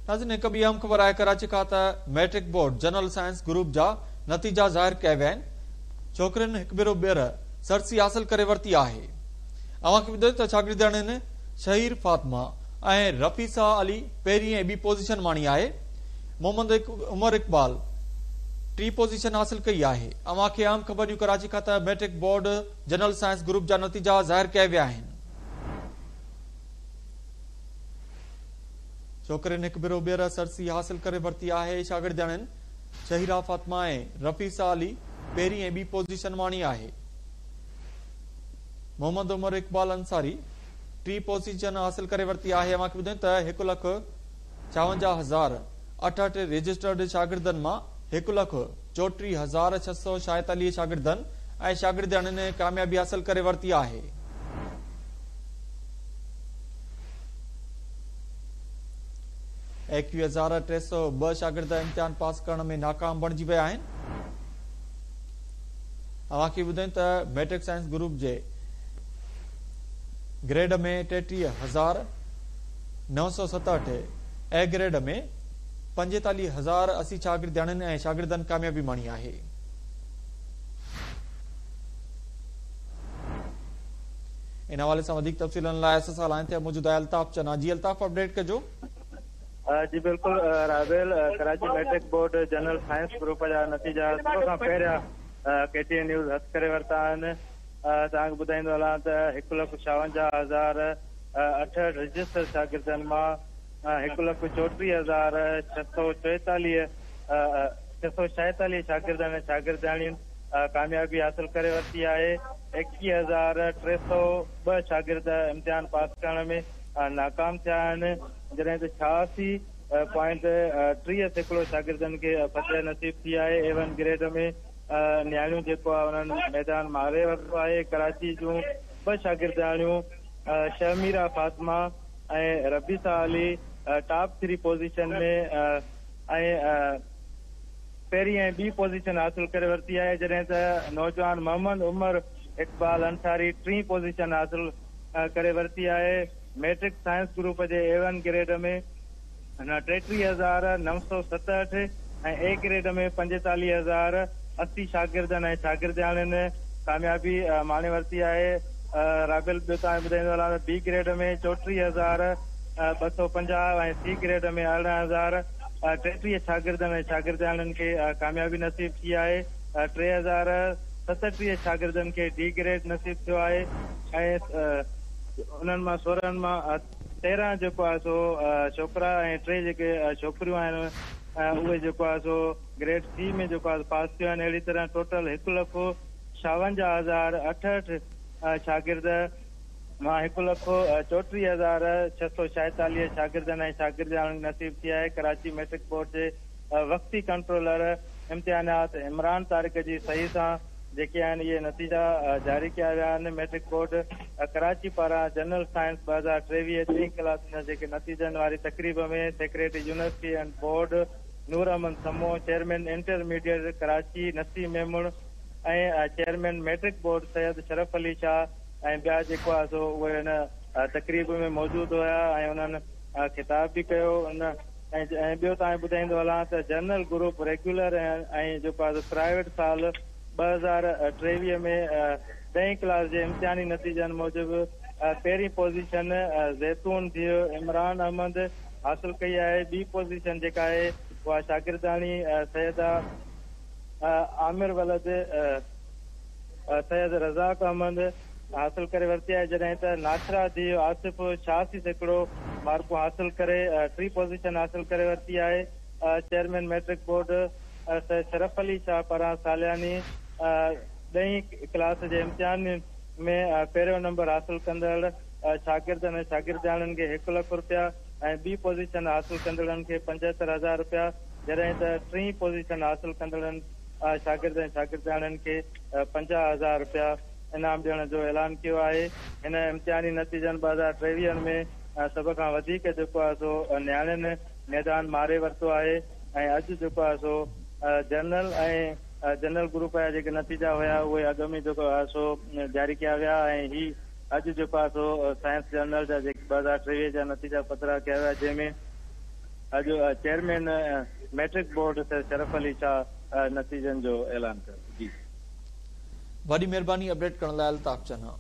नाज़रीन, हिक ॿी अहम ख़बर आहे कराची खां त matric board general science group जा नतीजा ज़ाहिर कया विया आहिनि। छोकिरियुनि हिकु भेरो ॿीहर सरसी हासिल करे वरिती आहे। अव्हांखे ॿुधायो त शागिर्दनि शहीर फातिमा ऐं रफ़ीसा अली पहिरीं ऐं ॿी पोज़ीशन माणी आहे। मोहम्मद उमर इकबाल टी पोज़ीशन हासिल कई आहे। अव्हांखे अहम ख़बरियूं कराची खां त matric board general science group जा नतीजा ज़ाहिर कया विया आहिनि। छोकिरियुनि हिकु भेरो ॿीहर सरसी हासिल करे वरिती आहे। शागिर्दनि शहीरा फातिमा ऐं रफ़ीसा अली पहिरीं ऐं ॿी पोज़ीशन माणी आहे। मोहम्मद उमर इकबाल अंसारी टी पोज़ीशन हासिल करे वरिती आहे। अव्हांखे ॿुधायूं त 1,54,068 रजिस्टर्ड शागिर्दनि मां 1,34,646 शागिर्दनि ऐं शागिर्दनि कामयाबी हासिल करे वरिती आहे। एक 21,302 शागिर्द इम्तिहान पास करण में नाकाम बणिजी विया आहिनि। अव्हांखे ॿुधायूं त मैट्रिक साइंस ग्रुप जे ग्रेड में 33,967, ए ग्रेड में 45,080 शागिर्दनि ऐं शागिर्दनि कामयाबी माणी आहे। इन हवाले सां वधीक तफ़सीलनि लाइ असां लाइन ते मौजूद आहे अल्ताफ चना। जी अल्ताफ, अपडेट कजो। जी बिल्कुल Rabel, Karachi matric board general science group जा नतीजा सभ खां पहिरियां KTN न्यूज़ हथ करे वरिता आहिनि। तव्हांखे ॿुधाईंदो हलां त 1,54,068 रजिस्टर शागिर्दनि मां 1,46,646 शागिर्दनि ऐं शागिर्दाणियुनि कामयाबी हासिल करे वरिती आहे। 21,302 शागिर्द इम्तिहान पास करण में नाकाम थिया आहिनि, जॾहिं त 86.30% शागिर्दनि खे फतह नसीब थी आहे। A1 ग्रेड में न्याणियूं जेको आहे उन्हनि मैदान मारे वरितो आहे। कराची जूं 2 शागिर्दाणियूं शमीरा फातिमा ऐं रफ़ीसा अली टॉप 3 पोज़ीशन में ऐं पहिरीं ऐं ॿी पोज़ीशन हासिल करे वरिती आहे, जॾहिं त नौजवान मोहम्मद उमर इकबाल अंसारी 3 पोज़ीशन हासिल करे वरिती आहे। मैट्रिक साइंस ग्रुप जे A1 ग्रेड में 33,967 ऐं A ग्रेड में 45,080 शागिर्दनि ऐं शागिर्दाणियुनि कामयाबी माणे वरिती आहे। राबेल ॿियो तव्हांखे ॿुधाईंदो हलां त B ग्रेड में 34,250 ऐं C ग्रेड में 18,033 शागिर्दनि ऐं शागिर्दाणियुनि खे कामयाबी नसीब थी आहे। 3,037 शागिर्दनि खे D ग्रेड नसीब थियो आहे ऐं उन्हनि मां 16 मां 13 जेको आहे सो छोकिरा ऐं 3 जेके छोकिरियूं आहिनि उहे जेको आहे सो ग्रेड C में जेको आहे पास थियो आहिनि। अहिड़ी तरह टोटल 1,52,068 शागिर्द मां 1,34,646 शागिर्दनि ऐं शागिर्दाणियुनि नसीब थी आहे। कराची मैट्रिक बोर्ड जे वक़्ती कंट्रोलर इम्तिहानात इमरान तारिक जी सही सां जेके आहिनि इहे नतीजा जारी कया विया आहिनि। मैट्रिक बोर्ड कराची पारां जनरल साइंस 2023 3 क्लास जेके नतीजनि वारी तकरीब में secretary university and board Noor Ahmed Samo, chairman intermediate Karachi Naseem Memon ऐं chairman matric board Syed Sharaf Ali Shah ऐं ॿिया जेको आहे सो उहे हिन तकरीब में मौजूद हुया ऐं उन्हनि खिताब बि कयो। ऐं ॿियो तव्हांखे ॿुधाईंदो हलां त जनरल ग्रुप रेगुलर ऐं जेको आहे प्राइवेट साल 2023 में 10 क्लास जे इम्तिहानी नतीजनि मूजिबि पहिरीं पोज़ीशन ज़ैतून थियो इमरान अहमद हासिल कई आहे। ॿी पोज़ीशन जेका आहे उहा शागिर्दाणी सैयदा आमिर वलद सैयद रज़ाक अहमद हासिल करे वरिती आहे, जॾहिं त नाथरा थियो आसिफ 86% मार्कूं हासिल करे 3 पोज़ीशन हासिल करे वरिती आहे। Chairman matric board Syed Sharaf Ali Shah पारां सालियानी 10 क्लास जे इम्तिहान में पहिरियों नंबर हासिल कंदड़ शागिर्दनि ऐं शागिर्दाणियुनि खे 1 लख रुपया ऐं ॿी पोज़ीशन हासिल कंदड़नि खे 75,000 रुपया, जॾहिं त 3 पोज़ीशन हासिल कंदड़नि शागिर्द ऐं शागिर्दाणियुनि खे 50,000 रुपया इनाम ॾियण जो ऐलान कयो आहे। हिन इम्तिहानी नतीजनि 2023 में सभ खां वधीक जेको आहे सो न्याणियुनि मैदान मारे वरितो आहे ऐं अॼु जेको आहे सो जनरल ऐं जनरल ग्रुप जा जेके नतीजा हुया उहे अॻु में जेको आहे सो जारी कया विया ऐं ही अॼु जेको आहे सो साइंस जनरल जा जेके 2023 जा नतीजा पधिरा कया विया, जंहिंमें अॼु chairman matric board Sharaf Ali Shah नतीजनि जो ऐलान कयो। जी वॾी महिरबानी अपडेट करण लाइ अल्ताफ़ चन्हा।